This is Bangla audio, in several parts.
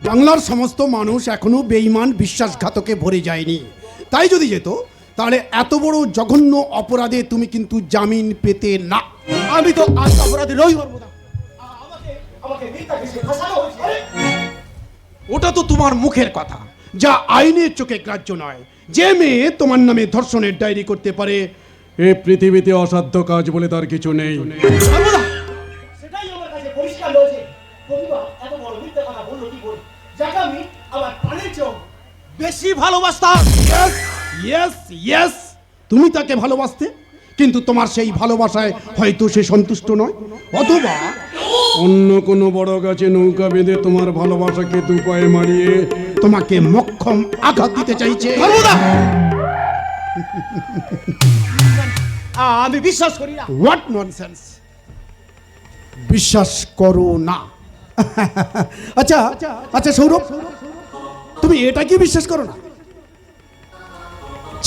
বাংলার সমস্ত মানুষ এখনো বেঈমান বিশ্বাসঘাতকে ভরে যায়নি। তাই যদি যেত তাহলে এত বড় জঘন্য অপরাধে তুমি কিন্তু জামিন পেতে না। আমি তো আজ অপরাধী নই সর্বদা। ওটা তো তোমার মুখের কথা, যা আইনের চোখে গ্রাহ্য নয়। যে মেয়ে তোমার নামে ধর্ষণের ডায়েরি করতে পারে, এ পৃথিবীতে অসাধ্য কাজ বলে তার কিছু নেই। সর্বদা সেটাই আমার কাছে পরিষ্কার হয়েছে। প্রতিভা এত বড় মিথ্যা কথা বললো কি করে, যাকে আমি আমার প্রাণের চেয়েও বেশি ভালোবাসতাম। ইয়েস ইয়েস, তুমি তাকে ভালোবাসতে, কিন্তু তোমার সেই ভালোবাসায় হয়তো সে সন্তুষ্ট নয়, অথবা অন্য কোনো বড় গাছে নৌকা বেঁধে তোমার ভালোবাসাকে দুপায়ে মারিয়ে তোমাকে মক্ষম আঘাত দিতে চাইছে। সর্বদা আমি বিশ্বাস করি না। What nonsense! বিশ্বাস করো না? আচ্ছা আচ্ছা সৌরভ, তুমি এটা কি বিশ্বাস করো না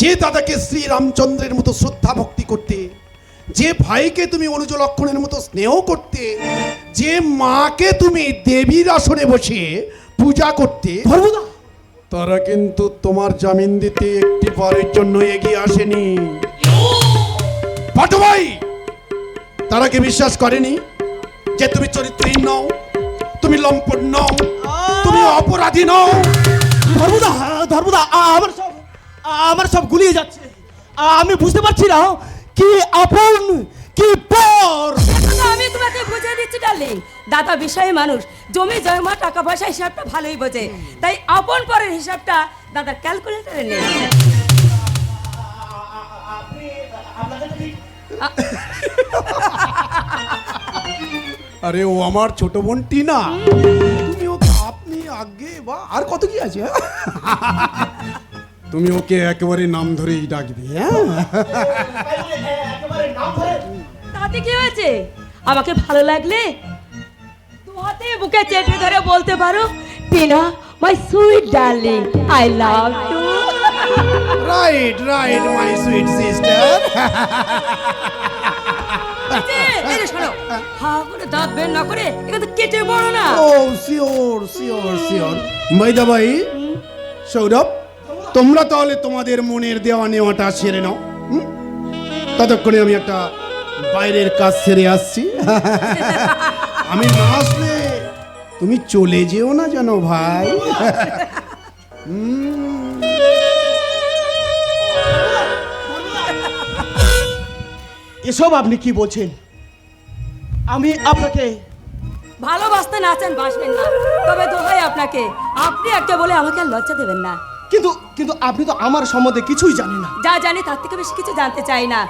যে দাদাকে শ্রী রামচন্দ্রের মতো শ্রদ্ধা ভক্তি করতে, যে ভাইকে তুমি অনুজ লক্ষণের মতো স্নেহ করতে, যে মাকে তুমি দেবীর আসনে বসে পূজা করতে, সর্বদা তারা কিন্তু তোমার জামিন দিতে একটি বারের জন্য এগিয়ে আসেনি। পাঠু ভাই, তারা কি বিশ্বাস করেনি যে তুমি চরিত্রহীন নও, তুমি লম্পট নও, তুমি অপরাধী নও? সর্বদা সর্বদা আমার সব গুলিয়ে যাচ্ছে। আমি বুঝতে পারছি না কি আপন কি পর। আমি তোমাকে বুঝিয়ে দিচ্ছি ডার্লিং, দাদা বিষয়ে মানুষ জমি জমা টাকা পয়সা হিসাবটা ভালোই বোঝে, তাই আপন পরের হিসাবটা দাদার ক্যালকুলেটরে নেই। আরে ও আমার ছোট বোনটি না, তুমি ওকে আপনি আগে বা আর কত কি আছে, তুমি ওকে একেবারে নাম ধরেই ডাকবি। হ্যাঁ, তাতে কি হয়েছে? আমাকে ভালো লাগলে দু হাতে বুকে চেপে ধরে বলতে পারো, Tina my sweet darling, I love you. Right right my sweet sister. শোনো, হা করে দাঁত বের না করে এখানে কেটে বড় না। ও শিওর শিওর শিওর। বাইদা ভাই, সৌরভ, তোমরা তাহলে তোমাদের মনের দেওয়া নেওয়াটা সেরে নাও। ততক্ষণে আমি একটা বাইরের কাজ সেরে আসছি। আমি না আসলে তুমি চলে যেও না জানো ভাই। এসব আপনি কি বলছেন? আমি আপনাকে ভালোবাসতে নাচেন বাসবেন না, তবে দোহাই আপনাকে, আপনি একটা বলে আমাকে আর লজ্জা দেবেন না। কিন্তু কিন্তু আপনি তো আমার সম্বন্ধে কিছুই জানেন না। যা জানি তার থেকে বেশি কিছু জানতে চাই না,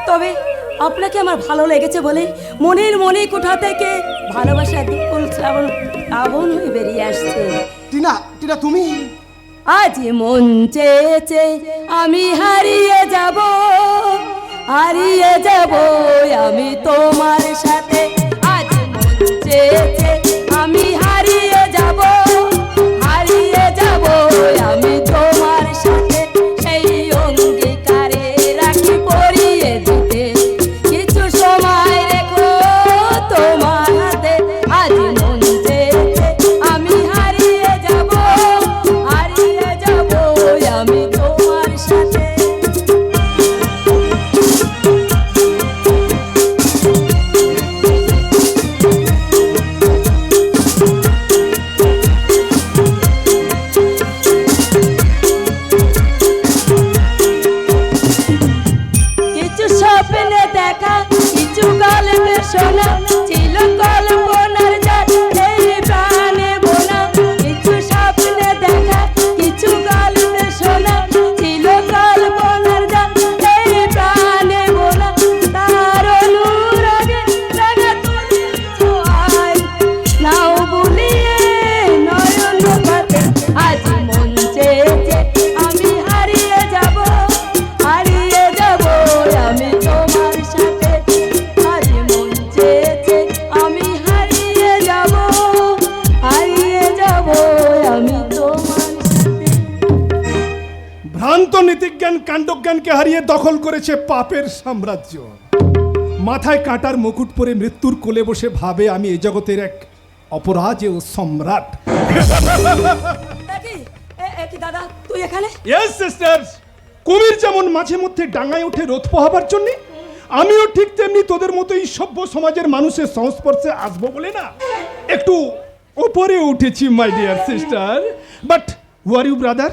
তবে আপনাকে আমার ভালো লেগেছে বলে মনের মনে কোঠা থেকে ভালোবাসা দুকুল শ্রাবণ হয়ে বেরিয়ে আসছে। টিনা টিনা তুমি আজ মন চেয়েছে আমি হারিয়ে যাব আমি তোমার সাথে। আজ মন চেয়েছে আমি হারিয়ে যাব আমি তোমার সাথে। সেই অঙ্গীকারে রাখি পরিয়ে দিতে, কিছু সময় রেখো তোমার হাতে। আজ মন চেয়েছে আমি হারিয়ে যাব আমি তোমার সাথে। শোনা ছিল কল্পনার জাত, এই প্রাণে বোনা কিছু স্বপ্নে দেখা, কিছু গল্পে শোনা ছিল কল্পনার জাত, এই প্রাণে বোনা তার অনুরাগে রাঙা তুলি ছোঁয়ায় নাও বুলিয়ে নয়ন পাতে। আজ মন চেয়েছে আমি হারিয়ে যাব আমি তোমার সাথে। ভ্রান্ত নীতিজ্ঞান কাণ্ডজ্ঞানকে হারিয়ে দখল করেছে পাপের সাম্রাজ্য। মাথায় কাঁটার মুকুট পরে মৃত্যুর কোলে বসে ভাবে আমি এ জগতের এক অপরাজেয় সম্রাট। কি দাদা তুই এখানে? ইয়েস সিস্টার্স, কুমির যেমন মাঝে মধ্যে ডাঙায় ওঠে রোদ পোহাবার জন্য, আমিও ঠিক তেমনি তোদের মতো এই সভ্য সমাজের মানুষের সংস্পর্শে আসবো বলে না একটু ওপরে উঠেছি my dear sister. But who are you brother?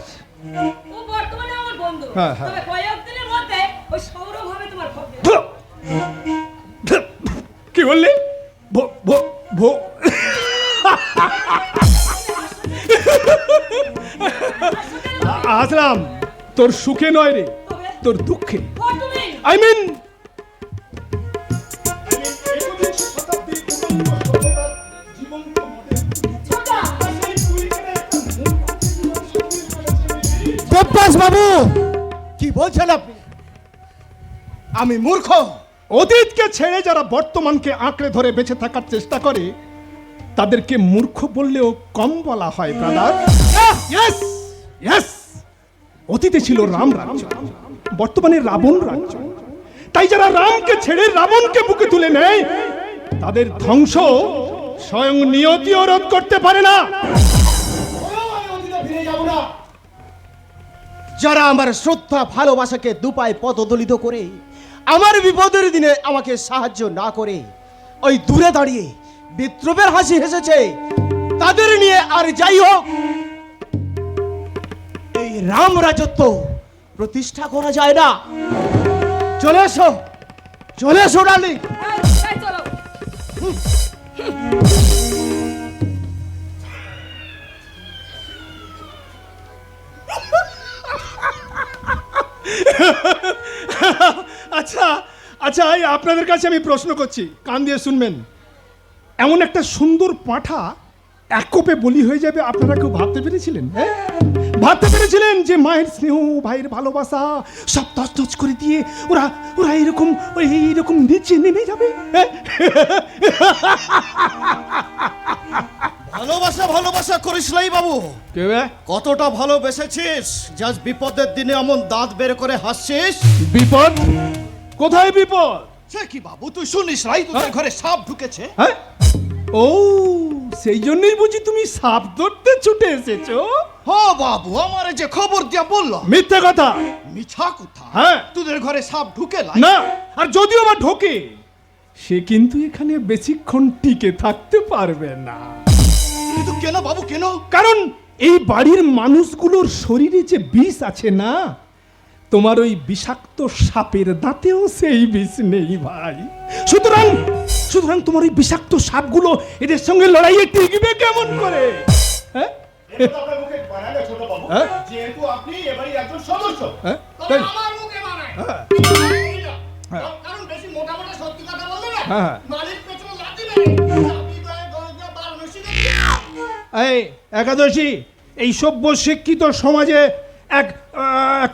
ও বর্তমানে আমার বন্ধু, হ্যাঁ, হ্যাঁ। তবে কয়েকদিনের মধ্যে ওই সৌরভ হবে তোমার হবে। কি বললি? ভো ভো ভো আসলাম তোর সুখে নয় রে, তোর দুঃখে। আই মিন দেবদাস বাবু, কি বলছেন আপনি? আমি মূর্খ? অতীতকে ছেড়ে যারা বর্তমানকে আঁকড়ে ধরে বেঁচে থাকার চেষ্টা করে তাদেরকে মূর্খ বললেও কম বলা হয় ব্রাদার। ইয়েস ইয়েস, অতীতে ছিল রাম রাজ্য, বর্তমানে রাবণ রাজ্য। তাই যারা রামকে ছেড়ে রাবণকে বুকে তুলে নেয় তাদের ধ্বংস স্বয়ং নিয়তিও রোধ করতে পারে না। যারা আমার শ্রদ্ধা ভালোবাসাকে দুপায়ে পদদলিত করে আমার বিপদের দিনে আমাকে সাহায্য না করে ওই দূরে দাঁড়িয়ে বিদ্রোহের হাসি হেসেছে, তাদের নিয়ে আর যাই হোক এই রাম রাজত্ব প্রতিষ্ঠা করা যায় না। চলে এসো, চলে এসো ডার্লিং। চলো। আচ্ছা আচ্ছা, এই আপনাদের কাছে আমি প্রশ্ন করছি, কান দিয়ে শুনবেন। এমন একটা সুন্দর পাঁঠা এক কোপে বলি হয়ে যাবে আপনারা কেউ ভাবতে পেরেছিলেন? হ্যাঁ, ভাবতে পেরেছিলেন যে মায়ের স্নেহ, ভাইয়ের ভালোবাসা সব তছনছ করে দিয়ে ওরা ওরা এইরকম এইরকম নিচে নেমে যাবে? হ্যাঁ? ভালোবাসা ভালোবাসা করিস নাই বাবু। কে বে? কতটা ভালোবেসেছিস জাস্ট বিপদের দিনে এমন দাঁত বের করে হাসছিস। বিপদ? কোথায় বিপদ? সে কি বাবু, তুই শুনিস নাই তোদের ঘরে সাপ ঢুকেছে? হ্যাঁ, ও সেই জন্যই বুঝি তুমি সাপ ধরতে ছুটে এসেছো? হ বাবু, আমারে যে খবর দিয়া বললো মিথ্যে কথা। মিছা কথা। হ্যাঁ। তোদের ঘরে সাপ ঢুকে নাই? না, আর যদিও বা ঢোকে সে কিন্তু এখানে বেশিক্ষণ টিকে থাকতে পারবে না। কিন্তু কেন বাবু, কেন? কারণ এই বাড়ির মানুষগুলোর শরীরে যে বিষ আছে না, তোমার ওই বিষাক্ত সাপের দাঁতেও সেই বিষ নেই ভাই। সুতরাং সুতরাং তোমার ওই বিষাক্ত সাপগুলো এদের সঙ্গে লড়াইয়ে টিকবে কেমন করে? হ্যাঁ? হ্যাঁ? যেহেতু আপনি এবারই একজন সদস্য, হ্যাঁ? তবে তাই? আমার মুখে মানায়। হ্যাঁ। কারণ বেশি মোটা মোটা সত্যি কথা বললে না, হ্যাঁ। মালিক পেছনে লাথি মেরে চাবি গায়ে গলদা বারাণসী দিয়ে এই একাদশী, এই সভ্য শিক্ষিত সমাজে এক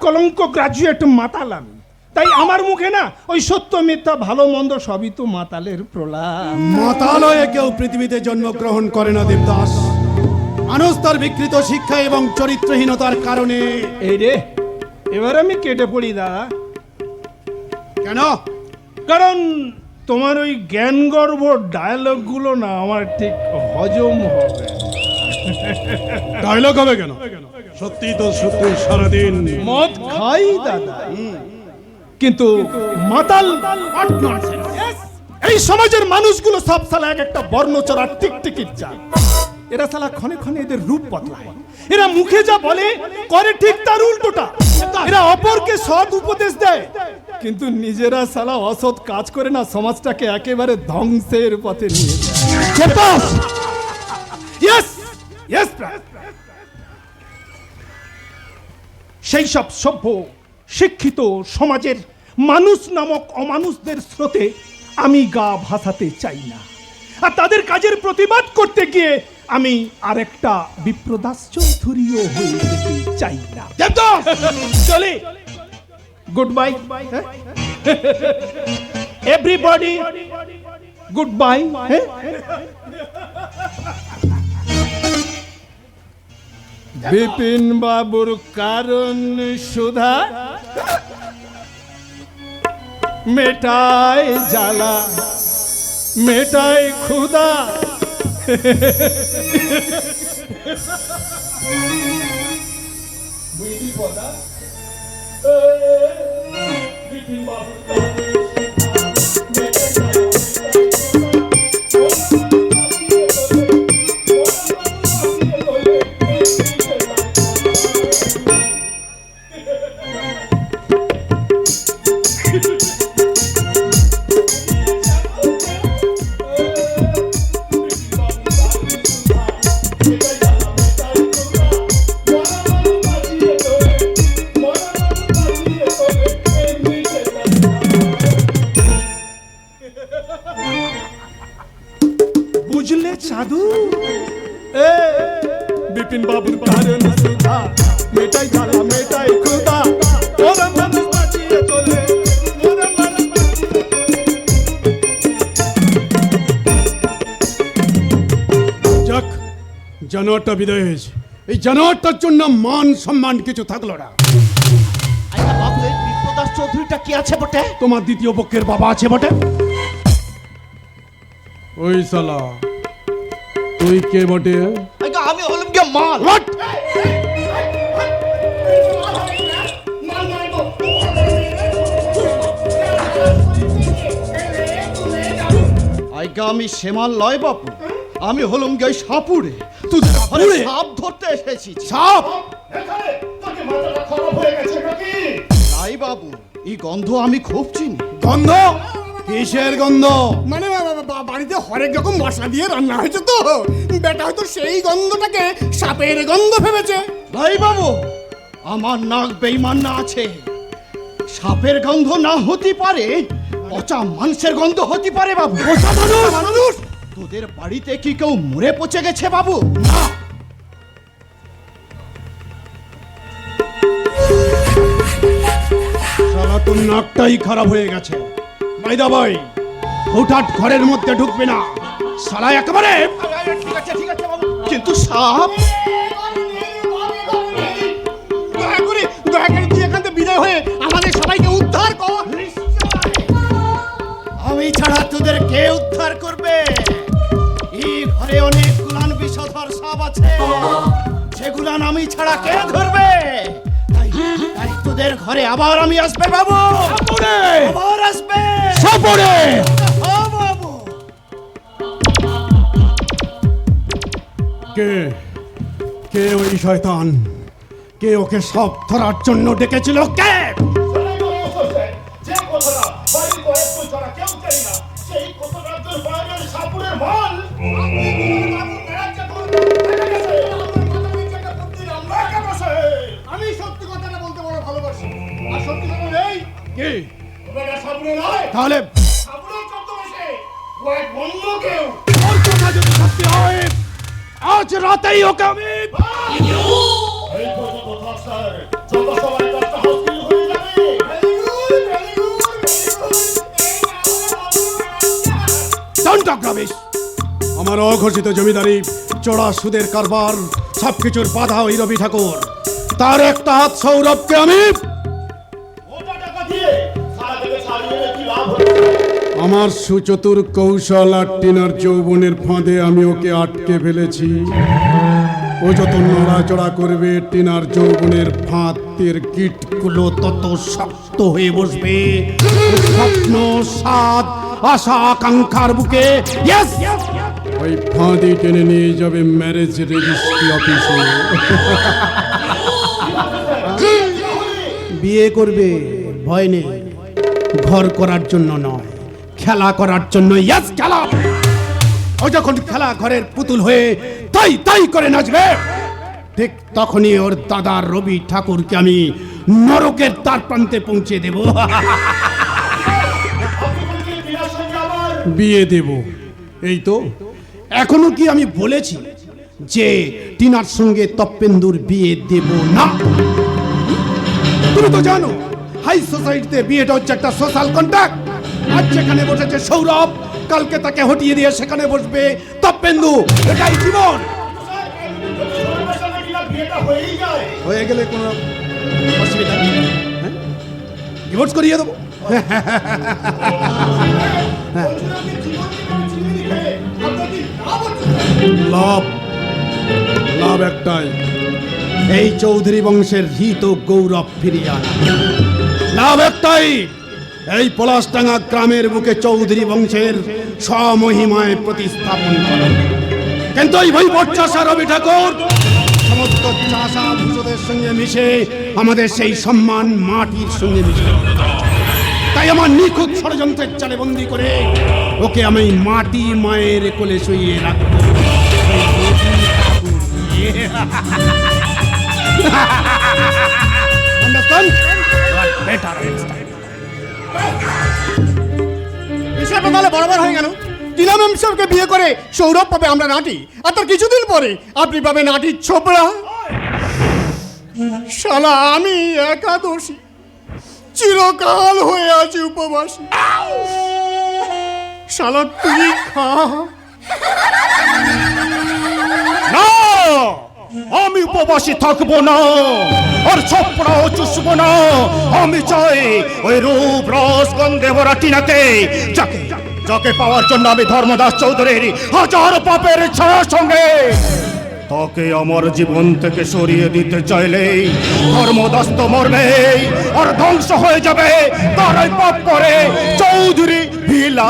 কলঙ্ক গ্রাজুয়েট মাতাল আমি, তাই আমার মুখে না ওই সত্য মিথ্যা ভালো মন্দ সবই তো মাতালের প্রলাপ। মাতালয়ে কেউ পৃথিবীতে জন্মগ্রহণ করে না দেবদাস। মানুষ তার বিকৃত শিক্ষা এবং চরিত্রহীনতার কারণে। এই রে, এবার আমি কেটে পড়ি দাদা। কেন? কারণ তোমার ওই জ্ঞানগর্ভ ডায়ালগগুলো না আমার ঠিক হজম হবে। ডায়লগ হবে কেন? সত্যি তো সত্যি সারাদিন মদ খাই দাদা, কিন্তু মাতাল not nonsense। এই সমাজের মানুষগুলো সব সালা এক একটা বর্ণচরার টিকটিকির চাল। এরা সালা ক্ষণে ক্ষণে এদের রূপ বদলায়, এরা মুখে যা বলে করে ঠিক তার উল্টোটা। এরা অপরকে সৎ উপদেশ দেয় কিন্তু নিজেরা সালা অসৎ কাজ করে না সমাজটাকে একেবারে ধ্বংসের পথে নিয়ে যায়। Yes, yes, সেই সব সভ্য শিক্ষিত সমাজের মানুষ নামক অমানুষদের স্রোতে আমি গা ভাসাতে চাই না, আর তাদের কাজের প্রতিবাদ করতে গিয়ে আমি আরেকটা বিপ্রদাস চৌধুরীও হয়ে যেতে চাই না। চলে, good bye everybody, good bye. Bipin বাবুর কারণ সুধা মেটায় জ্বালা মেটায় ক্ষুধা। বুঝলে সাধু, এ বিপিন বাবুর কারণ সুধা, মেটাই জ্বালা মেটাই ক্ষুধা, ওরা মানুষ বাঁচিয়ে তোলে, ওরা মানুষ বাঁচিয়ে তোলে। যাক, জানোয়ারটা বিদায় হয়েছে। এই জানোয়ারটার জন্য মান সম্মান কিছু থাকলো না। আচ্ছা বাবু, এই বিপ্রদাস চৌধুরীটা কি আছে বটে? তোমার দ্বিতীয় পক্ষের বাবা আছে বটে। ওই শালা, তুই কে বটে? আচ্ছা, আমি হলাম গিয়ে মাল। What? আইগা আমি সেমাল লয় বাপু, আমি হলুম গে সাপুরে। তুই ঘরে সাপুড়ে? সাপ ধরতে এসেছি। সাপ? রাই বাবু, এই গন্ধ আমি খুব চিনি। গন্ধ? কিসের গন্ধ? মানে বাড়িতে হরেক রকম মশলা দিয়ে রান্না হয়েছে তো, বেটা হয়তো সেই গন্ধটাকে সাপের গন্ধ ভেবেছে। রাই বাবু, আমার নাক বেইমান না আছে। সাপের গন্ধ না হতে পারে, পচা মাংসের গন্ধ হতে পারে বাবু। পচা মানুষ? তোদের বাড়িতে কি কেউ মরে পচে গেছে বাবু? শালা তোর নাকটাই খারাপ হয়ে গেছে। বাইদা ভাই, হুটহাট ঘরের মধ্যে ঢুকবে না। শালা একেবারে ঠিক আছে ঠিক আছে বাবু, কিন্তু সাপ। দয়া করে তুই এখান থেকে বিদায় হয়ে আমাদের সবাইকে উদ্ধার কর। আমি ছাড়া তোদের কে উদ্ধার করবে? এই ঘরে অনেক গুলান বিষধর সাপ আছে, সেগুলান আমি ছাড়া কে ধরবে? তাই তোদের ঘরে আবার আমি আসবে বাবু, আবার আসবে সাপড়ে। ও বাবু। কে কে ওই শয়তান? কে ওকে সব ধরার জন্য ডেকেছিল? কে? যে কথাটা বাড়ি কয়েকজন ছাড়া কেউ জানি না, সেই কথাটা তোর বাইরের সাপুরের মাল। আমি সত্যি কথাটা বলতে বড় ভালোবাসি, আর সত্যি কথা নেই। কে? সাপুরে নয়, তাহলে সাপুরের ছদ্মবেশে ও এক অন্য কেউ। ওর কথা যদি সত্যি হয়, আজ রাতেই ওকে আমি এই পর্যন্ত থাক স্যার, যত সময় একটা হসপিটাল হয়ে যাবে। দণ্ডাগ্রামেশ। আমার অঘোষিত জমিদারি, চড়া সুদের কারবার, সবকিছুর বাধা ওই রবি ঠাকুর। তার একটা হাত সৌরভকে আমি ওটা টাকা দিয়ে সারা দেবে ছাড়িয়ে কি লাভ হয়েছে? আমার সুচতুর কৌশল আর টিনার যৌবনের ফাঁদে আমি ওকে আটকে ফেলেছি। ও যত নড়াচড়া করবে, টিনার যৌবনের ফাঁদের কীটগুলো তত শক্ত হয়ে বসবে। ওর স্বপ্ন, সাদ, আশা, আকাঙ্ক্ষার বুকে yes! ওই ফাঁদে টেনে নিয়ে যাবে ম্যারেজ রেজিস্ট্রি অফিসে। বিয়ে করবে, ভয় নেই। ঘর করার জন্য নয়, খেলা করার জন্য। ইয়াস, খেলা। ও যখন খেলা ঘরের পুতুল হয়ে তাই তাই করে নাচবে, ঠিক তখনই ওর দাদা রবি ঠাকুরকে আমি নরকের তার প্রান্তে পৌঁছে দেব। বিয়ে দেব, এই তো। এখনো কি আমি বলেছি যে টিনার সঙ্গে তপ্পেন্দুর বিয়ে দেব না? তুমি তো জানো হাই সোসাইটিতে বিয়েটা হচ্ছে একটা সোশ্যাল কন্ট্যাক্ট। আজ যেখানে বসেছে সৌরভ, কালকে তাকে হটিয়ে দিয়ে সেখানে বসবে তপ্পেন্দু। এটাই জীবন। হয়ে গেলে কোনো অসুবিধা নেই, ডিভোর্স করিয়ে দেবো। লাভ লাভ একটাই, এই চৌধুরী বংশের হিত ও গৌরব ফিরিয়ে আনা। লাভ একটাই, এই পলাশডাঙ্গা গ্রামের বুকে চৌধুরী বংশের স্বমহিমায় প্রতিস্থাপন করা। কিন্তু এই ভৈবট চাষা রবি ঠাকুর সমস্ত চাষা ভূষদের সঙ্গে মিশে আমাদের সেই সম্মান মাটির সঙ্গে মিশে। তাই আমার নিখুঁত ষড়যন্ত্রের চালে বন্দি করে ওকে আমি মাটি মায়ের কোলে শুইয়ে রাখবো। Understand? Better understand. বিষয়টা তাহলে বরাবর হয়ে গেল। টিনা ম্যাম সাহেবকে বিয়ে করে সৌরভ পাবে আমরা নাটি, আর তার কিছুদিন পরে আপনি পাবেন নাটির ছোপড়া। শালা আমি একাদশী, চিরকাল হয়ে আছি উপবাসী। শালা তুই খা। না, আমি উপবাসী থাকবো না, আর ছপড়াও চুষবো না। আমি চাই ওই রূপ রস গন্ধে ভরা টিনাকে, যাকে যাকে পাওয়ার জন্য আমি ধর্মদাস চৌধুরীর হাজার পাপের ছায়ার সঙ্গে তাকে আমার জীবন থেকে সরিয়ে দিতে চাইলে ধর্মদাস তো মরবে আর ধ্বংস হয়ে যাবে। তারাই পাপ করে চৌধুরী ভিলা।